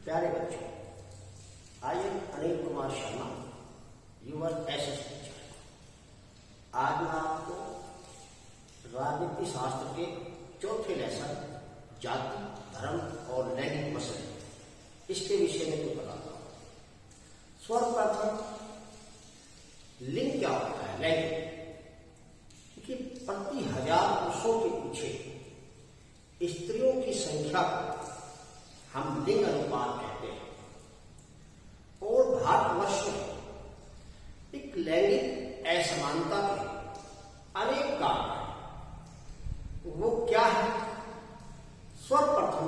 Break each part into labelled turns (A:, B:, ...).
A: प्यारे बच्चों, I am Anil Kumar Sharma, your SS teacher. आज मैं आपको राजनीति शास्त्र के चौथे लेसन जाति, धर्म और लैंगिक मसले इसके विषय में तो बताता हूँ। सर्वप्रथम लिंग क्या होता है? लैंगिक, क्योंकि प्रति 1000 पुरुषों के पीछे स्त्रियों की संख्या को हम लिंग अनुपात कहते हैं। और भारतवर्ष में एक लैंगिक असमानता के अनेक कारण हैं। वो क्या है? सर्वप्रथम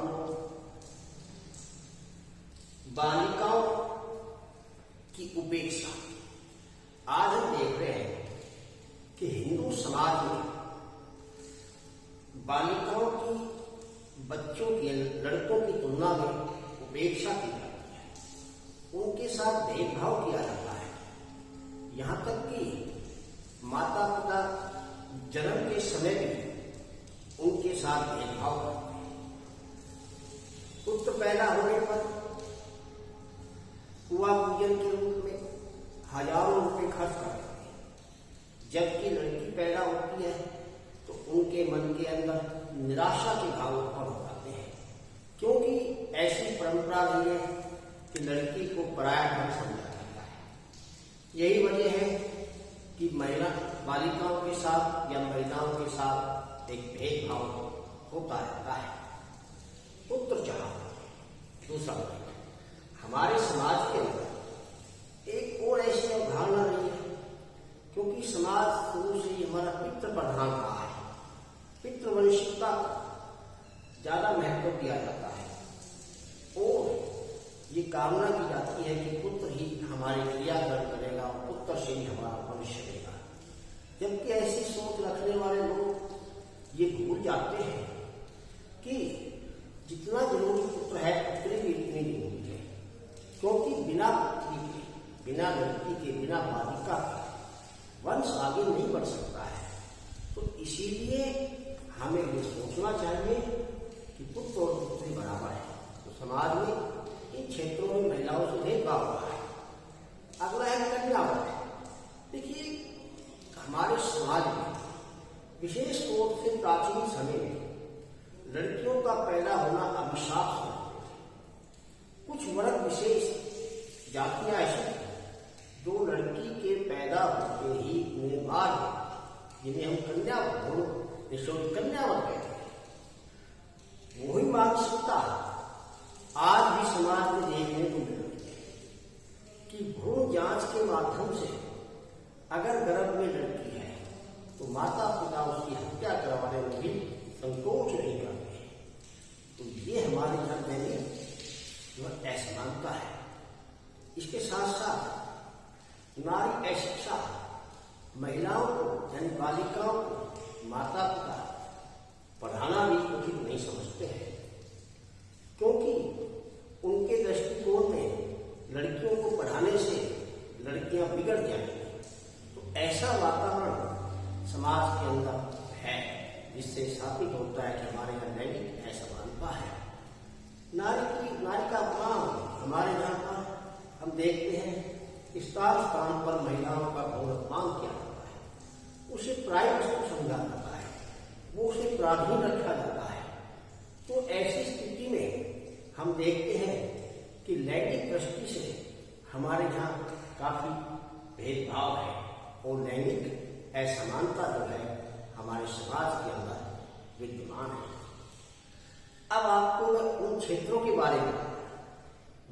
A: बालिकाओं की उपेक्षा। आज हम देख रहे हैं कि हिंदू समाज में बालिकाओं की, बच्चों की, लड़कों की तुलना में उपेक्षा की जाती है, उनके साथ भेदभाव किया जाता है। यहां तक कि माता पिता जन्म के समय भी उनके साथ भेदभाव करते हैं। पुत्र पैदा होने पर कुआं पूजन के रूप में हजारों रुपए खर्च करते हैं, जबकि लड़की पैदा होती है तो उनके मन के अंदर निराशा के भाव उत्पन्न हो जाते हैं, क्योंकि ऐसी परंपरा रही है कि लड़की को पराया धन समझा जाता है। यही वजह है कि महिला बालिकाओं के साथ या महिलाओं के साथ एक भेदभाव होता रहता है। पुत्र चाह दूसरा, हमारे समाज के अंदर एक और ऐसी अवधारणा रही है, क्योंकि समाज शुरू से ही हमारा पितृ प्रधान रहा है। पितृवंशिकता ज्यादा महत्व दिया जाता है और ये कामना की जाती है कि पुत्र ही हमारे क्रियाकर्म करेगा और पुत्र से ही हमारा भविष्य देगा। जबकि ऐसी सोच रखने वाले लोग ये भूल जाते हैं कि जितना जरूरी पुत्र है पुत्री भी इतनी जरूरी है, क्योंकि बिना पुत्री के, बिना लड़की के, बिना बालिका के वंश आगे नहीं बढ़ सकता है। तो इसीलिए हमें ये सोचना चाहिए कि पुत्र और पुत्री बराबर है। तो समाज में इन क्षेत्रों में महिलाओं से भेदभाव हो रहा है। अगला है कन्यावत। देखिए, हमारे समाज में विशेष तौर से प्राचीन समय में लड़कियों का पैदा होना अभिशाप समझते थे। कुछ वर्ग विशेष जातियां ऐसी जो लड़की के पैदा होते ही निर्बाध, जिन्हें हम कन्यावत कहते हैं, वही मानसिकता आज भी समाज में देखने को मिल रही है कि भ्रूण जांच के माध्यम से अगर गर्भ में लड़की है तो माता पिता उसकी हत्या करवाने में भी संकोच नहीं करते। तो ये हमारे यहाँ दैनिक असमानता है। इसके साथ साथ नारी अशिक्षा, महिलाओं को यानी बालिकाओं को माता पिता पढ़ाना भी उचित नहीं समझते हैं, क्योंकि उनके दृष्टिकोण में लड़कियों को पढ़ाने से लड़कियां बिगड़ जाएंगी। तो ऐसा वातावरण समाज के अंदर है, जिससे स्थापित होता है कि हमारे यहाँ लैंगिक असमानता है। नारी का अपमान हमारे यहाँ पर हम देखते हैं, स्थान स्थान पर महिलाओं का घोर अपमान किया जाता है, उसे प्राय वस्तु समझा जाता है, वो उसे प्राधीन रखा जाता है। तो ऐसी स्थिति में हम देखते हैं कि लैंगिक दृष्टि से हमारे यहाँ काफी भेदभाव है और लैंगिक असमानता जो है हमारे समाज के अंदर विद्यमान है। अब आपको उन क्षेत्रों के बारे में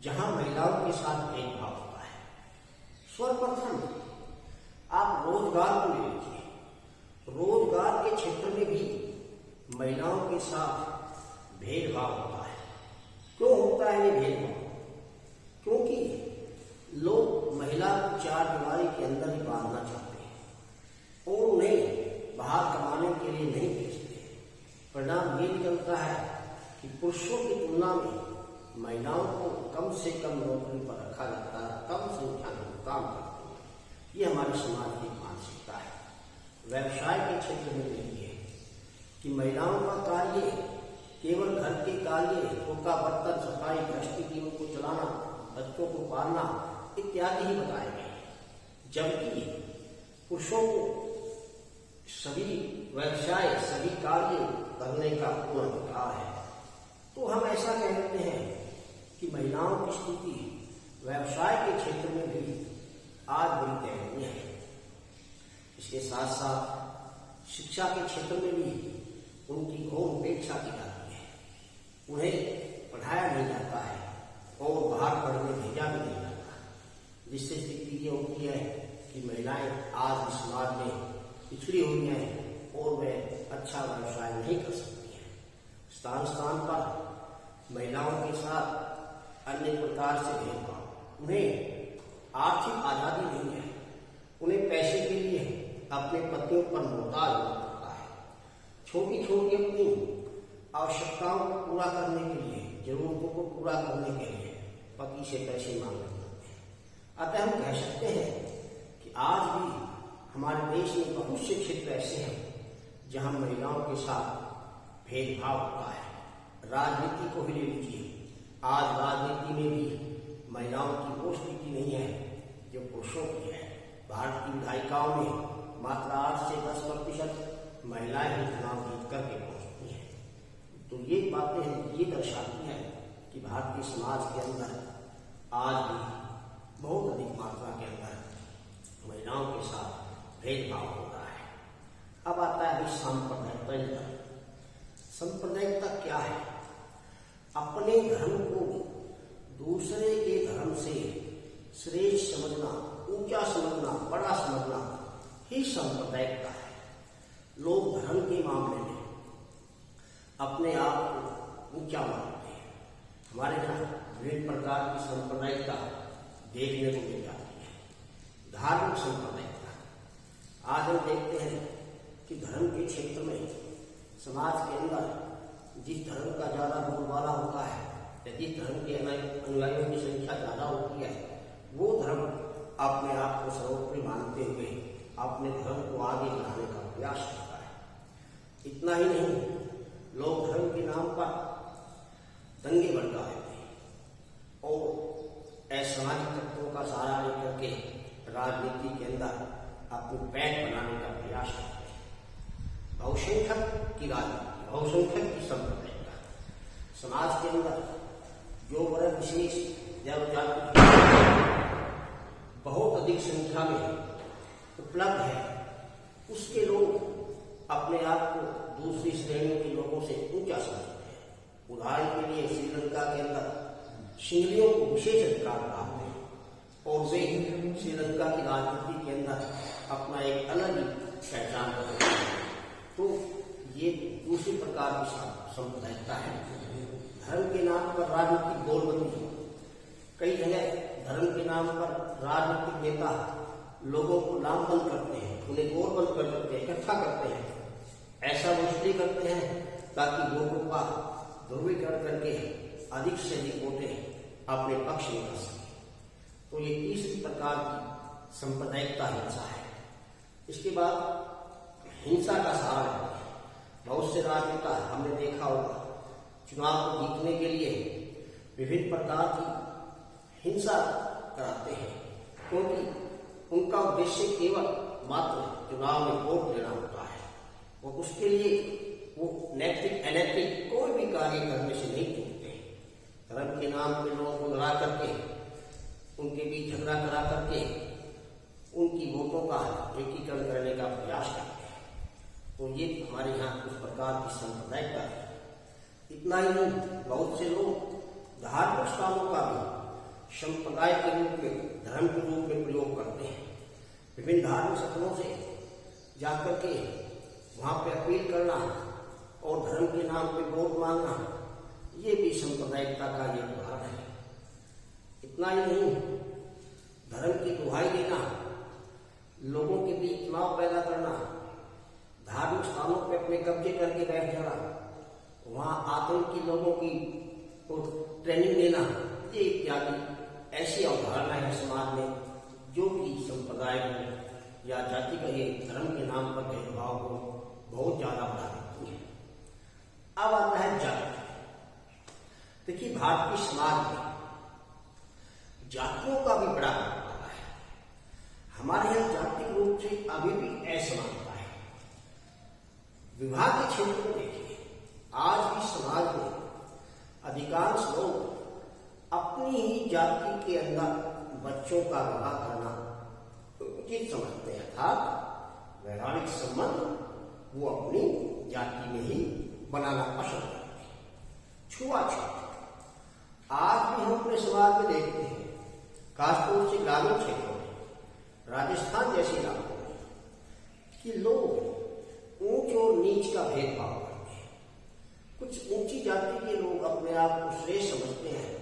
A: जहां महिलाओं के साथ भेदभाव होता है। सर्वप्रथम आप रोजगार को ले लीजिए। रोजगार के क्षेत्र में भी महिलाओं के साथ भेदभाव होता है। क्यों होता है ये भेदभाव? क्योंकि लोग महिला को चार दीवारी के अंदर ही बांधना चाहते हैं और उन्हें बाहर कमाने के लिए नहीं भेजते। परिणाम ये निकलता है कि पुरुषों की तुलना में महिलाओं को कम से कम नौकरी पर रखा जाता है, कम संख्या में काम करते हैं। ये हमारे समाज की मानसिकता है। व्यवसाय के क्षेत्र में देखिए कि महिलाओं का कार्य केवल घर के कार्य, चौका बर्तन, सफाई, गृहस्थी जीवन को चलाना, बच्चों को पालना इत्यादि ही बताए गए, जबकि पुरुषों को सभी व्यवसाय, सभी कार्य करने का पूर्ण अधिकार है। तो हम ऐसा कहते हैं कि महिलाओं की स्थिति व्यवसाय के क्षेत्र में भी आज बड़ी दयनीय है। इसके साथ साथ शिक्षा के क्षेत्र में भी उनकी घोर उपेक्षा की जाती है। उन्हें पढ़ाया नहीं जाता है और बाहर पढ़ने भेजा भी नहीं जाता, जिससे स्थिति ये होती है कि महिलाएं आज इस समाज में पिछड़ी हुई हैं और वे अच्छा व्यवसाय नहीं कर सकती हैं। स्थान स्थान पर महिलाओं के साथ अन्य प्रकार से भेदभाव, उन्हें आर्थिक आजादी नहीं है, उन्हें पैसे के लिए अपने पतियों पर मोहताज होना पड़ता है। छोटी छोटी अपनी आवश्यकताओं को पूरा करने के लिए, जरूरतों को पूरा करने के लिए पति से पैसे मांगने पड़ते हैं। अतः हम कह सकते हैं कि आज भी हमारे देश में बहुत से क्षेत्र ऐसे हैं जहां महिलाओं के साथ भेदभाव होता है। राजनीति को भी ले लीजिए, आज राजनीति में भी महिलाओं की वो स्थिति नहीं है जो पुरुषों की है। भारत की विधायिकाओं में मात्र 8 से 10% महिलाएं ही चुनाव जीत करके पहुंचती हैं। तो ये बातें ये दर्शाती हैं कि भारतीय समाज के अंदर आज भी बहुत अधिक मात्रा के अंदर महिलाओं के साथ भेदभाव हो रहा है। अब आता है सांप्रदायिकता। सांप्रदायिकता क्या है? अपने धर्म को दूसरे के धर्म से श्रेष्ठ समझना, ऊंचा समझना, बड़ा समझना ही सांप्रदायिकता है। लोग धर्म के मामले में अपने आप को ऊंचा मानते हैं। हमारे यहाँ विभिन्न प्रकार की सांप्रदायिकता देखने को मिल जाती है। धार्मिक सांप्रदायिकता, आज हम देखते हैं कि धर्म के क्षेत्र में समाज के अंदर जिस धर्म का ज्यादा बोलबाला होता है या जिस धर्म के अनुयायियों की संख्या ज्यादा होती है, वो धर्म अपने आप को सर्वोपरि मानते हुए अपने धर्म को आगे बढ़ाने का प्रयास करता है। इतना ही नहीं, लोग धर्म के नाम पर दंगे भड़का देते हैं और असामाजिक तत्वों का सहारा लेकर के राजनीति के अंदर अपनी पैठ बनाने का प्रयास करते हैं। बहुसंख्यक की राजनीति, बहुसंख्यक की सांप्रदायिकता, समाज के अंदर जो वर्ग विशेष या जाति बहुत अधिक संख्या में उपलब्ध है, उसके लोग अपने आप को दूसरी श्रेणियों के लोगों से ऊंचा समझते हैं। उदाहरण के लिए श्रीलंका के अंदर सिंहलियों को विशेष अधिकार प्राप्त है और वे श्रीलंका की राजनीति के अंदर अपना एक अलग ही पहचान करते हैं। तो ये दूसरी प्रकार की सांप्रदायिकता है। धर्म के नाम पर राजनीतिक गोलबंदी, कई जगह धर्म के नाम पर राजनीतिक नेता लोगों को लामबंद करते हैं, उन्हें गोलबंद कर देते हैं, इकट्ठा करते हैं। ऐसा वो इसलिए करते हैं ताकि लोगों का ध्रुवीकरण करके अधिक से अधिक वोटें अपने पक्ष में कर सकें। तो ये तीसरी प्रकार की सांप्रदायिकता हिंसा है। इसके बाद हिंसा का सहारा है। बहुत से राजनेता हमने देखा होगा चुनाव को जीतने के लिए विभिन्न प्रकार की हिंसा कराते हैं, क्योंकि उनका उद्देश्य केवल मात्र चुनाव में वोट लेना होता है और उसके लिए वो नैतिक अनैतिक कोई भी कार्य करने से नहीं चूकते। धर्म के नाम पे लोगों को लड़ा करके, उनके बीच झगड़ा करा करके उनकी वोटों का एकीकरण करने का प्रयास करते हैं। तो ये हमारे यहाँ कुछ प्रकार की सांप्रदायिकता है। इतना ही नहीं, बहुत से लोग धार्मिक स्थानों का भी संप्रदाय के रूप में, धर्म के रूप में प्रयोग करते हैं। विभिन्न धार्मिक स्थलों से जाकर के वहां पे अपील करना और धर्म के नाम पे वोट मांगना, ये भी सांप्रदायिकता का एक उदाहरण है। इतना ही नहीं, धर्म की दुहाई देना, लोगों के बीच तनाव पैदा करना, धार्मिक स्थानों पे अपने कब्जे करके बैठ जाना, वहां आतंकी लोगों की को ट्रेनिंग देना, ये इत्यादि ऐसी अवधारणा है समाज में जो कि संप्रदाय को या जाति का ये धर्म के नाम पर भेदभाव को बहुत ज्यादा बढ़ा देती है। अब आता है जाति। देखिए, भारतीय समाज में जातियों का भी बड़ा बंटवारा है। हमारे यहाँ जाति रूप से अभी भी असमानता है। विवाह के क्षेत्र में देखिए, आज भी समाज में अधिकांश लोग अपनी ही जाति के अंदर बच्चों का विवाह करना उचित समझते हैं, अर्थात वैवाहिक संबंध वो अपनी जाति में ही बनाना पसंद करते हैं। छुआछूत आज भी हम अपने समाज में देखते हैं, खासतौर से ग्रामीण क्षेत्रों में, राजस्थान जैसे इलाकों में, कि लोग ऊंच और नीच का भेदभाव करते हैं। कुछ ऊंची जाति के लोग अपने आप को श्रेष्ठ समझते हैं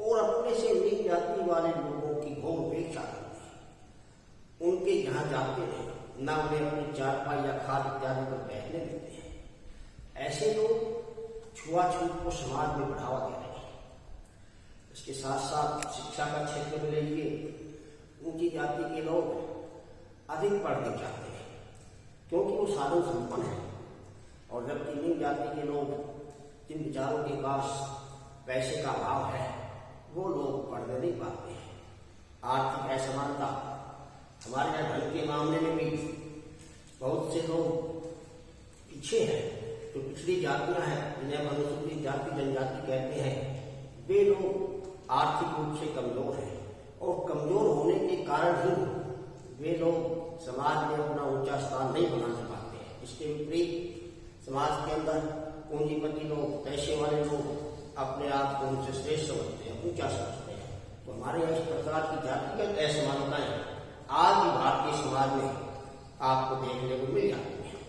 A: और अपने से नीच जाति वाले लोगों की घोर उपेक्षा करते हैं। उनके जहां जाते हैं न उन्हें अपनी चारपाई या खाद इत्यादि पर बैठने देते हैं। ऐसे लोग छुआछूत को समाज में बढ़ावा दे रहे हैं। इसके साथ साथ शिक्षा का क्षेत्र में लीजिए, ऊंची जाति के लोग अधिक पढ़ने चाहते हैं क्योंकि वो साधन संपन्न है, और जबकि निम्न जाति के लोग जिन विचारों के पास पैसे का अभाव है वो लोग पढ़ने नहीं पाते हैं। आर्थिक असमानता, हमारे यहाँ धन के मामले में भी बहुत से लोग पीछे हैं। जो पिछड़ी जातियां हैं, जिन्हें अनुसूचित जाति जनजाति कहते हैं, वे लोग आर्थिक रूप से कमजोर हैं और कमजोर होने के कारण ही वे लोग समाज में अपना ऊंचा स्थान नहीं बना पाते हैं। इसके विपरीत समाज के अंदर पूंजीपति लोग, पैसे वाले लोग अपने आप को उनसे श्रेष्ठ समझते हैं, ऊंचा समझते हैं। तो हमारे यहाँ इस प्रकार की जातिगत असमानताएं आज भी भारतीय समाज में आपको देखने को मिल जाती है।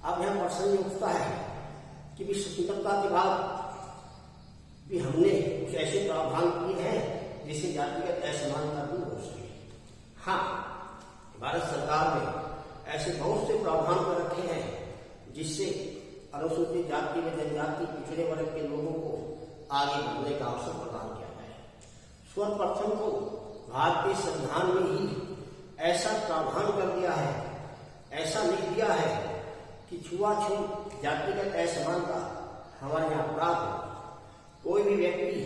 A: अब यह प्रश्न उठता है कि विश्व स्वतंत्रता के बाद भी हमने कुछ ऐसे प्रावधान किए हैं जिससे जातिगत असमानता दूर हो सके। हाँ, भारत सरकार ने ऐसे बहुत से प्रावधान कर रखे हैं जिससे अनुसूचित जाति व जनजाति पिछड़े वर्ग के लोगों को आगे बढ़ने का अवसर प्रदान किया जाए। सर्वप्रथम तो भारतीय संविधान में ही ऐसा प्रावधान कर दिया है, ऐसा लिख दिया है कि छुआछूत, जातिगत असमानता हमारे यहाँ अपराध है। कोई भी व्यक्ति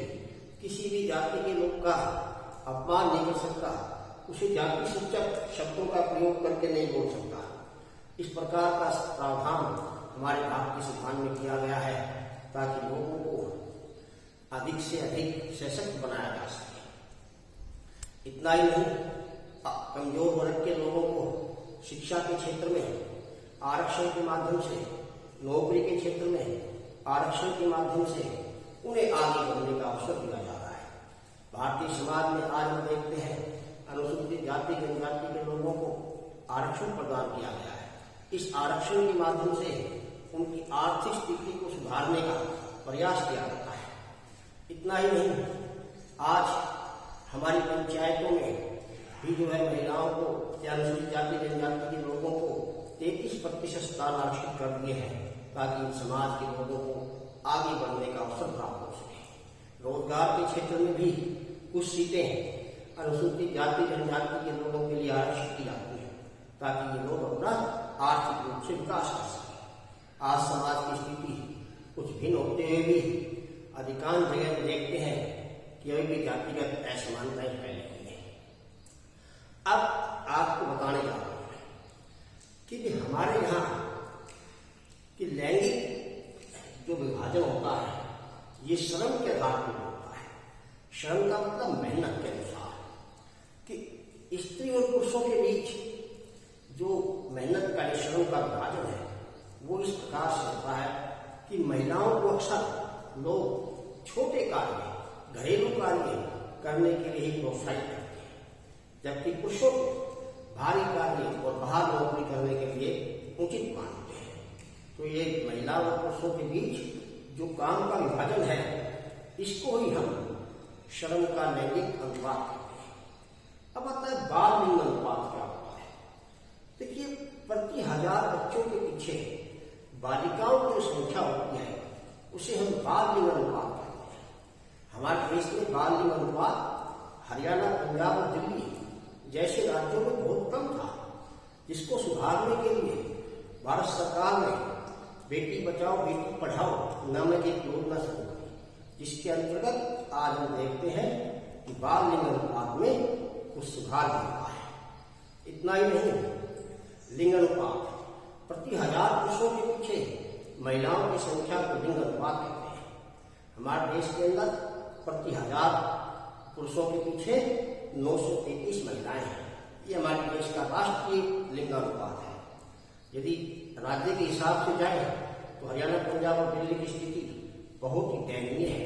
A: किसी भी जाति के लोग का अपमान नहीं कर सकता, उसे जाति सूचक शब्दों का प्रयोग करके नहीं बोल सकता। इस प्रकार का प्रावधान हमारे भारतीय संविधान में किया गया है ताकि लोगों को अधिक से अधिक सशक्त बनाया जा सके। इतना ही नहीं, कमजोर वर्ग के लोगों को शिक्षा के क्षेत्र में आरक्षण के माध्यम से, नौकरी के क्षेत्र में आरक्षण के माध्यम से उन्हें आगे बढ़ने का अवसर दिया जा रहा है। भारतीय समाज में आज हम देखते हैं अनुसूचित जाति जनजाति के लोगों को आरक्षण प्रदान किया गया है। इस आरक्षण के माध्यम से उनकी आर्थिक स्थिति को सुधारने का प्रयास किया जाता है। इतना ही नहीं, आज हमारी पंचायतों में भी जो है महिलाओं को या अनुसूचित जाति जनजाति के लोगों को 33% स्थान आरक्षित कर दिए हैं ताकि समाज के लोगों को आगे बढ़ने का अवसर प्राप्त हो सके। रोजगार के क्षेत्र में भी कुछ सीटें अनुसूचित जाति जनजाति के लोगों के लिए आरक्षित की जाती हैं ताकि ये लोग अपना आर्थिक रूप से विकास कर सकें। आज समाज की स्थिति कुछ भिन्न होते हुए भी अधिकांश जगह देखते हैं कि अभी भी जातिगत असमानताएं फैली हुई हैं। अब आपको बताने जा रहा हूं कि हमारे यहाँ कि लैंगिक जो विभाजन होता है ये श्रम के आधार पर होता है। श्रम का मतलब मेहनत के अनुसार, कि स्त्री और पुरुषों के बीच जो मेहनत का श्रम का विभाजन है वो इस प्रकार से होता है कि महिलाओं को अक्सर लोग छोटे कार्य, घरेलू कार्य करने के लिए ही प्रोत्साहित करते हैं, जबकि पुरुषों को भारी कार्य और बाहर नौकरी करने के लिए उचित मानते हैं। तो ये महिला और पुरुषों के बीच जो काम का विभाजन है इसको ही हम श्रम का लैंगिक अनुपात कहते हैं। अब आता है बाल लिंग अनुपात क्या होता है। देखिए, प्रति 1000 बच्चों के पीछे बालिकाओं की जो संख्या होती है उसे हम बाल लिंग अनुपात कहते हैं। हमारे देश में बाल लिंग अनुपात हरियाणा, पंजाब और दिल्ली जैसे राज्यों में बहुत कम था, जिसको सुधारने के लिए भारत सरकार ने बेटी बचाओ बेटी पढ़ाओ नामक एक योजना शुरू की, जिसके अंतर्गत आज हम देखते हैं कि बाल लिंग अनुपात में कुछ सुधार हुआ है। इतना ही नहीं, लिंग अनुपात प्रति 1000 पुरुषों के पीछे महिलाओं की संख्या को लिंग अनुपात कहते हैं। हमारे देश के अंदर प्रति 1000 पुरुषों के पीछे 933 महिलाएं हैं। ये हमारे देश का राष्ट्रीय लिंगानुपात है। यदि राज्य के हिसाब से जाए तो हरियाणा, पंजाब और दिल्ली की स्थिति बहुत ही दयनीय है,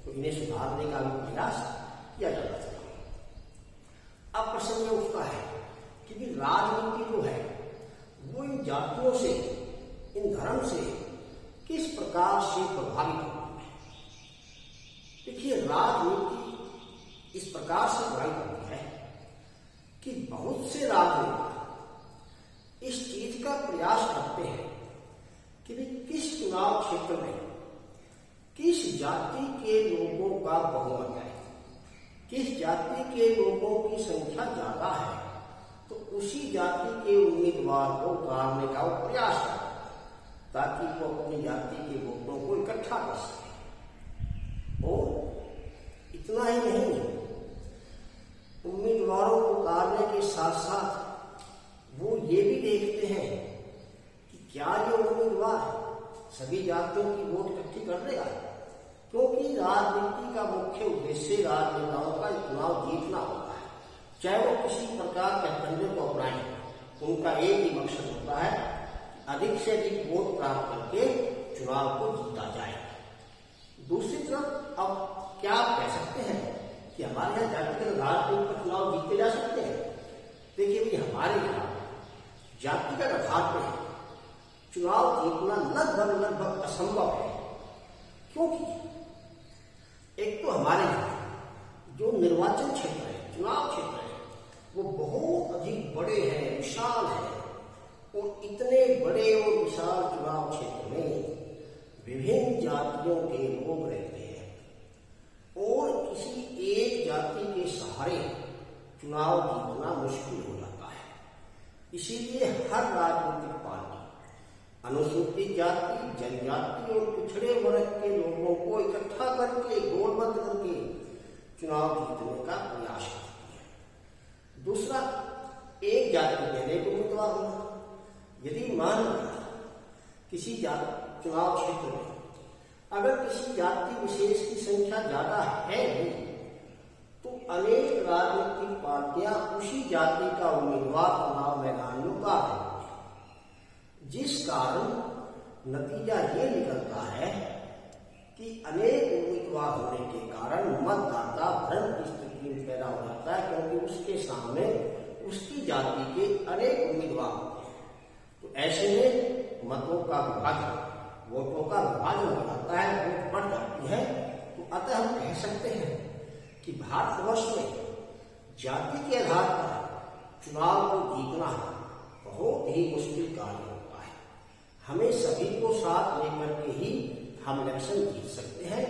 A: तो इन्हें सुधारने का भी प्रयास किया जाना चाहिए। अब प्रश्न ये उठता है कि राजनीति जो है वो इन जातियों से, इन धर्म से किस प्रकार से प्रभावित होती है। देखिए, राजनीति इस प्रकार से प्रभावित होती है कि बहुत से राजनेता इस चीज का प्रयास करते हैं कि किस चुनाव क्षेत्र में किस जाति के लोगों का बहुमत है, किस जाति के लोगों की संख्या ज्यादा है, तो उसी जाति के उम्मीदवार को उतारने का वो प्रयास करते हैं ताकि वो अपनी जाति के वोटों को इकट्ठा कर सके। और इतना ही नहीं, उम्मीदवारों को उतारने के साथ साथ वो ये भी देखते हैं कि क्या ये उम्मीदवार सभी जातियों की वोट इकट्ठी कर लेगा, क्योंकि राजनीति का मुख्य उद्देश्य राजनेताओं का चुनाव जीतना होता है। चाहे वो किसी प्रकार के धंधे को अपनाएं, उनका एक ही मकसद होता है अधिक से अधिक वोट प्राप्त करके चुनाव को जीता जाए। दूसरी तरफ अब क्या आप कह सकते हैं कि हमारे यहाँ जातिगत आधार पर चुनाव जीते जा सकते हैं? देखिए भाई, हमारे यहाँ जातिगत आधार पर चुनाव जीतना लगभग असंभव है। क्योंकि एक तो हमारे यहाँ जो निर्वाचन क्षेत्र है, चुनाव क्षेत्र है, वो बहुत अधिक बड़े हैं, विशाल है। और इतने बड़े और विशाल चुनाव क्षेत्र में विभिन्न जातियों के लोग रहते हैं और किसी एक जाति के सहारे चुनाव जीतना मुश्किल हो जाता है। इसीलिए हर राजनीतिक पार्टी अनुसूचित जाति, जनजाति और पिछड़े वर्ग के लोगों को इकट्ठा करके, गोलबद्ध करके चुनाव जीतने का प्रयास करती है। दूसरा, एक जाति के एक उम्मीदवार होना। यदि मान किसी चुनाव क्षेत्र में अगर किसी जाति विशेष की संख्या ज्यादा है नहीं, तो अनेक राजनीतिक पार्टियां उसी जाति का उम्मीदवार चुनाव मैदान में उतार देती है, जिस कारण नतीजा ये निकलता है कि अनेक उम्मीदवार होने के कारण मतदाता भ्रम की स्थिति में पैदा हो जाता है, क्योंकि उसके सामने उसकी जाति के अनेक उम्मीदवार होते हैं। तो ऐसे में मतों का विभाजन, वोटों का विभाजन हो जाता है, वोट बढ़ जाती है। तो अतः हम कह सकते हैं कि भारतवर्ष में जाति के आधार पर चुनाव को जीतना बहुत ही मुश्किल कार्य होता है। हमें सभी को साथ लेकर के ही हम इलेक्शन जीत सकते हैं।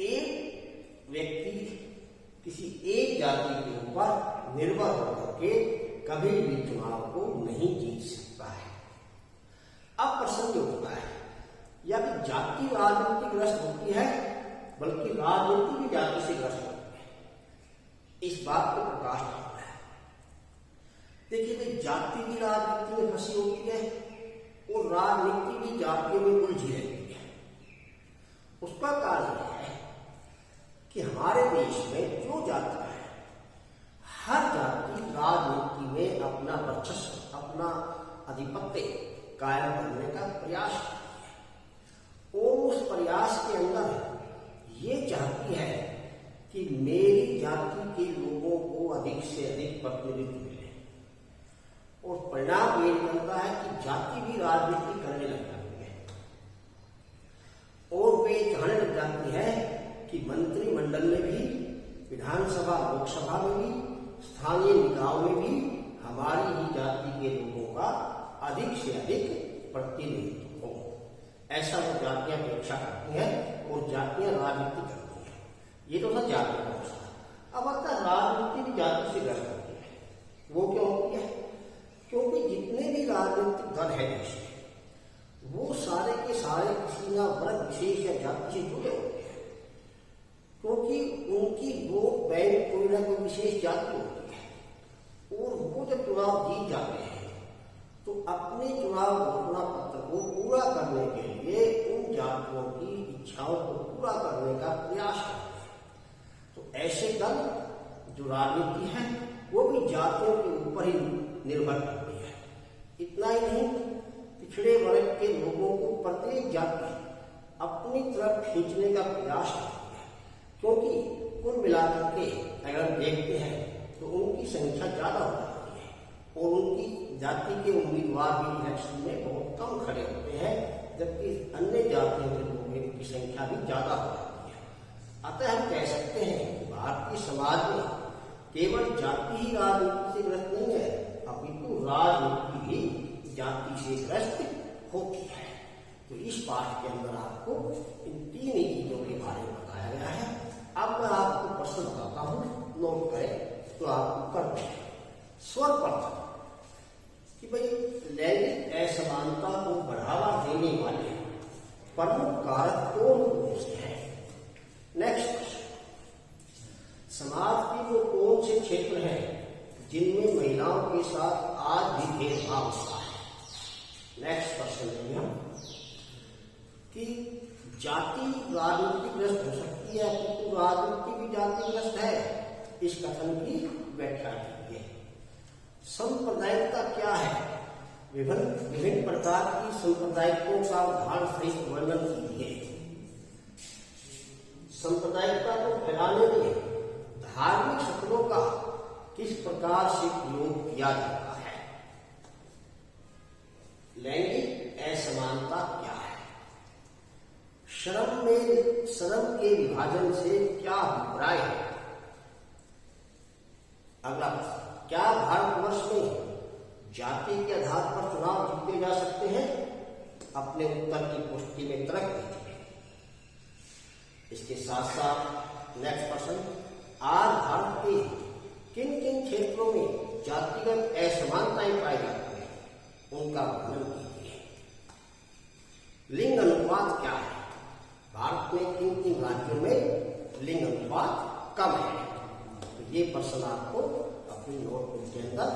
A: एक व्यक्ति किसी एक जाति के ऊपर निर्भर होकर के कभी भी चुनाव को नहीं जीत सकता है। अब प्रश्न ये होता है, या कि जाति राजनीति ग्रस्त होती है, बल्कि राजनीति भी जाति से ग्रस्त होती है। इस बात को प्रकाश डालना है। देखिए भाई, जाति भी राजनीति में फंसी होती है और राजनीति भी जातियों में उलझी रहती है। उसका कारण यह है कि हमारे देश में जो जातियां हैं, हर जाति राजनीति में अपना वर्चस्व, अपना आधिपत्य कायम करने का प्रयास करती है और उस प्रयास के अंदर ये चाहती है कि मेरी जाति के लोगों को अधिक से अधिक प्रतिनिधित्व मिले। और परिणाम ये निकलता है कि जाति भी राजनीति करने लग जाती है और वे चाहने लग जाती है कि मंत्रिमंडल में भी, विधानसभा, लोकसभा में भी, स्थानीय निकायों में भी हमारी ही जाति के लोगों का अधिक से अधिक प्रतिनिधित्व हो। ऐसा वो जातियां अपेक्षा करती हैं और जातियां राजनीति करती हैं। ये तो था जाति का मसला। अब आता राजनीति भी जाति से ग्रस्त होती है। वो क्यों होती है? क्योंकि जितने भी राजनीतिक दल है देश में, वो सारे के सारे किसी ना वर्ग विशेष या जाति से जुड़े होते हैं। में कोई ना कोई विशेष जाति होती है और वो जब चुनाव जीत जाते हैं तो अपने चुनाव घोषणा पत्र को पूरा करने के लिए उन जातियों की इच्छाओं को पूरा करने का प्रयास करते हैं। तो ऐसे दल जो राजनीति है वो भी जातियों के ऊपर ही निर्भर करती है। इतना ही नहीं, पिछड़े वर्ग के लोगों को प्रत्येक जाति अपनी तरफ खींचने का प्रयास करती है, क्योंकि कुल मिलाकर के अगर देखते हैं तो उनकी संख्या ज्यादा हो जाती है और उनकी जाति के उम्मीदवार भी इलेक्शन में बहुत कम खड़े होते हैं, जबकि अन्य जातियों के लोगों की संख्या भी ज्यादा हो जाती है। अतः हम कह सकते हैं कि भारतीय समाज में केवल जाति ही राजनीति से ग्रस्त नहीं है, अपितु राजनीति भी जाति से ग्रस्त होती है। तो इस पाठ के अंदर आपको इन तीन ही चीजों के बारे में बताया गया है। अब मैं आपको प्रश्न बताता हूं, नोट करें तो आप कर दें। सर्वप्रथम कि भाई लैंगिक असमानता को बढ़ावा देने वाले प्रमुख कारक कौन से हैं? नेक्स्ट क्वेश्चन, समाज के वो कौन से क्षेत्र हैं जिनमें महिलाओं के साथ आज भी भेदभाव होता है? नेक्स्ट क्वेश्चन है हम कि जाति राजनीतिग्रस्त हो सकती है, किंतु राजनीति भी जातिग्रस्त है, इस कथन की व्याख्या कीजिए। सांप्रदायिकता क्या है? विभिन्न प्रकार की सांप्रदायिकों का उदाहरण सहित वर्णन कीजिए। सांप्रदायिकता को फैलाने में धार्मिक शब्दों का किस प्रकार से प्रयोग किया जाता है? लैंगिक असमानता क्या है? श्रम के विभाजन से क्या अभिप्राय है? अगला प्रश्न, क्या भारतवर्ष में जाति के आधार पर चुनाव जीते जा सकते हैं? अपने उत्तर की पुष्टि में तर्क दीजिए। इसके साथ साथ नेक्स्ट प्रश्न, आज भारत के किन किन क्षेत्रों में जातिगत असमानताएं पाई जाती हैं, उनका वर्णन कीजिए। लिंग अनुपात क्या है? भारत में किन किन राज्यों में लिंग अनुपात कम है? तो ये प्रश्न आपको अपनी नोटबुक के अंदर